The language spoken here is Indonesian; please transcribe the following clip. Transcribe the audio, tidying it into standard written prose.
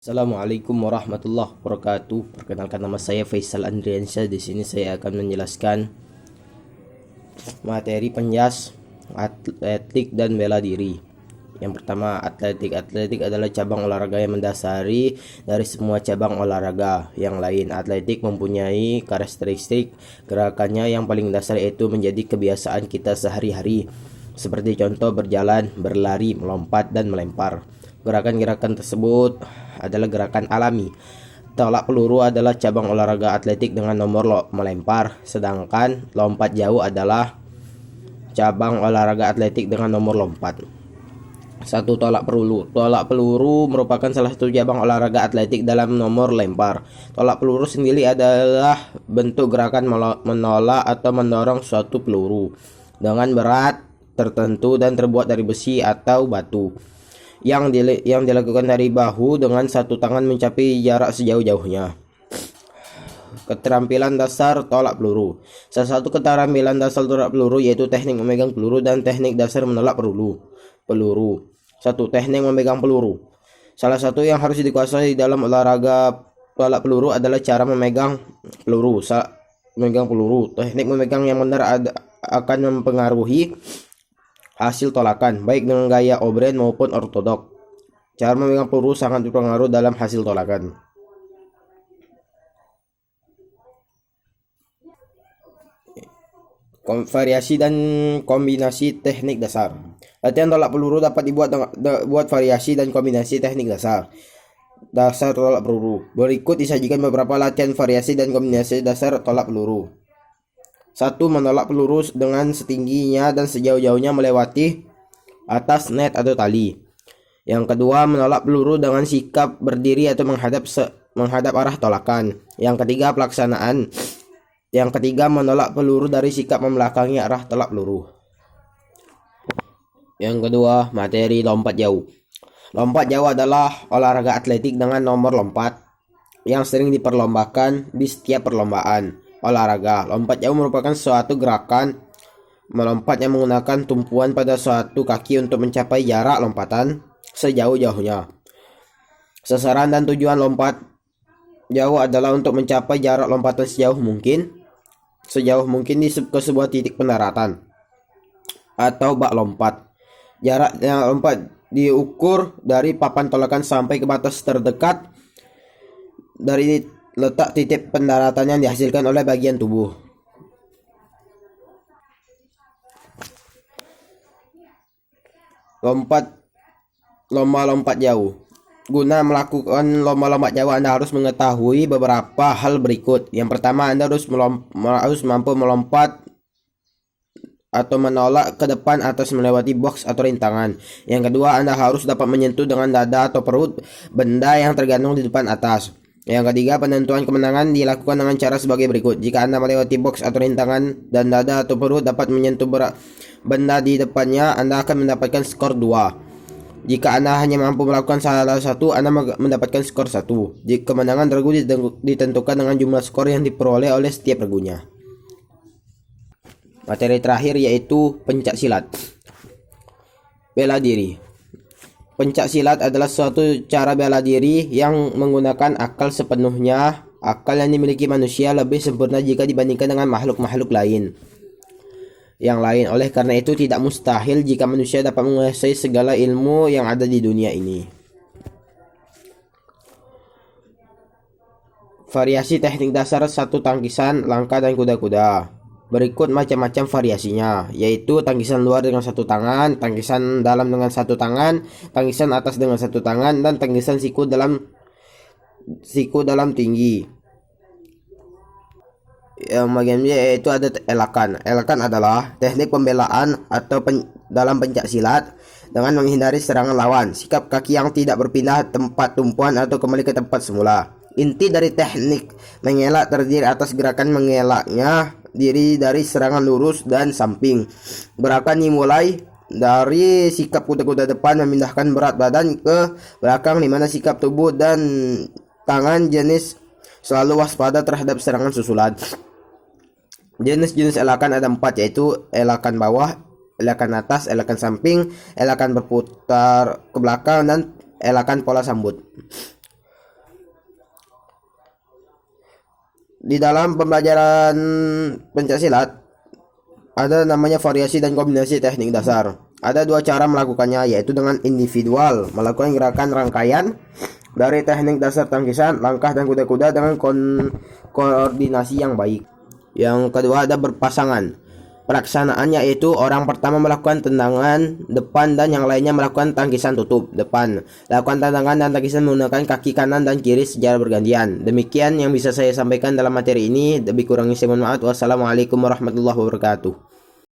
Assalamualaikum warahmatullahi wabarakatuh. Perkenalkan, nama saya Faisal Andriansyah. Di sini saya akan menjelaskan materi penjas atletik dan bela diri. Yang pertama, atletik. Atletik adalah cabang olahraga yang mendasari dari semua cabang olahraga yang lain. Atletik mempunyai karakteristik gerakannya yang paling dasar, yaitu menjadi kebiasaan kita sehari-hari, seperti contoh berjalan, berlari, melompat, dan melempar. Gerakan-gerakan tersebut adalah gerakan alami. Tolak peluru adalah cabang olahraga atletik dengan nomor melempar, sedangkan lompat jauh adalah cabang olahraga atletik dengan nomor lompat. Satu, tolak peluru. Tolak peluru merupakan salah satu cabang olahraga atletik dalam nomor lempar. Tolak peluru sendiri adalah bentuk gerakan menolak atau mendorong suatu peluru dengan berat tertentu dan terbuat dari besi atau batu, yang dilakukan dari bahu dengan satu tangan mencapai jarak sejauh-jauhnya. Keterampilan dasar tolak peluru. Salah satu keterampilan dasar tolak peluru yaitu teknik memegang peluru dan teknik dasar menolak peluru. 1. Teknik memegang peluru. Salah satu yang harus dikuasai dalam olahraga tolak peluru adalah cara memegang peluru. Teknik memegang yang benar akan mempengaruhi hasil tolakan, baik dengan gaya obrén maupun ortodok. Cara memegang peluru sangat berpengaruh dalam hasil tolakan. Variasi dan kombinasi teknik dasar. Latihan tolak peluru dapat buat variasi dan kombinasi teknik dasar tolak peluru. Berikut disajikan beberapa latihan variasi dan kombinasi dasar tolak peluru. 1. Menolak peluru dengan setingginya dan sejauh-jauhnya melewati atas net atau tali. Yang kedua, menolak peluru dengan sikap berdiri atau menghadap arah tolakan. Yang ketiga, menolak peluru dari sikap membelakangi arah tolak peluru. Yang kedua, materi lompat jauh. Lompat jauh adalah olahraga atletik dengan nomor lompat yang sering diperlombakan di setiap perlombaan olahraga. Lompat jauh merupakan suatu gerakan melompat yang menggunakan tumpuan pada suatu kaki untuk mencapai jarak lompatan sejauh-jauhnya. Sasaran dan tujuan lompat jauh adalah untuk mencapai jarak lompatan sejauh mungkin ke sebuah titik pendaratan atau bak lompat. Jarak yang lompat diukur dari papan tolakan sampai ke batas terdekat dari letak titik pendaratan yang dihasilkan oleh bagian tubuh. Lomba lompat jauh. Guna melakukan lomba-lompat jauh, Anda harus mengetahui beberapa hal berikut. Yang pertama, Anda harus mampu melompat atau menolak ke depan atas melewati box atau rintangan. Yang kedua, Anda harus dapat menyentuh dengan dada atau perut benda yang tergantung di depan atas. Yang ketiga, penentuan kemenangan dilakukan dengan cara sebagai berikut. Jika Anda melewati box atau rintangan dan dada atau perut dapat menyentuh benda di depannya, Anda akan mendapatkan skor 2. Jika Anda hanya mampu melakukan salah satu, Anda mendapatkan skor 1. Jika kemenangan regu ditentukan dengan jumlah skor yang diperoleh oleh setiap regunya. Materi terakhir yaitu pencak silat. Bela diri. Pencak silat adalah suatu cara bela diri yang menggunakan akal sepenuhnya. Akal yang dimiliki manusia lebih sempurna jika dibandingkan dengan makhluk-makhluk lain yang lain. Oleh karena itu, tidak mustahil jika manusia dapat menguasai segala ilmu yang ada di dunia ini. Variasi teknik dasar 1. Tangkisan, langkah, dan kuda-kuda. Berikut macam-macam variasinya, yaitu tangkisan luar dengan satu tangan, tangkisan dalam dengan satu tangan, tangkisan atas dengan satu tangan, dan tangkisan siku dalam tinggi. Yang bagiannya yaitu ada elakan. Elakan adalah teknik pembelaan atau dalam pencak silat dengan menghindari serangan lawan. Sikap kaki yang tidak berpindah tempat tumpuan atau kembali ke tempat semula. Inti dari teknik mengelak terdiri atas gerakan mengelaknya diri dari serangan lurus dan samping. Gerakan dimulai dari sikap kuda-kuda depan memindahkan berat badan ke belakang, di mana sikap tubuh dan tangan jenis selalu waspada terhadap serangan susulan. Jenis-jenis elakan ada 4, yaitu elakan bawah, elakan atas, elakan samping, elakan berputar ke belakang, dan elakan pola sambut. Di dalam pembelajaran pencaksilat ada namanya variasi dan kombinasi teknik dasar. Ada dua cara melakukannya, yaitu dengan individual, melakukan gerakan rangkaian dari teknik dasar tangkisan, langkah dan kuda-kuda dengan koordinasi yang baik. Yang kedua ada berpasangan. Pelaksanaannya yaitu orang pertama melakukan tendangan depan dan yang lainnya melakukan tangkisan tutup depan. Lakukan tendangan dan tangkisan menggunakan kaki kanan dan kiri secara bergantian. Demikian yang bisa saya sampaikan dalam materi ini. Lebih kurangnya saya mohon maaf. Wassalamualaikum warahmatullahi wabarakatuh.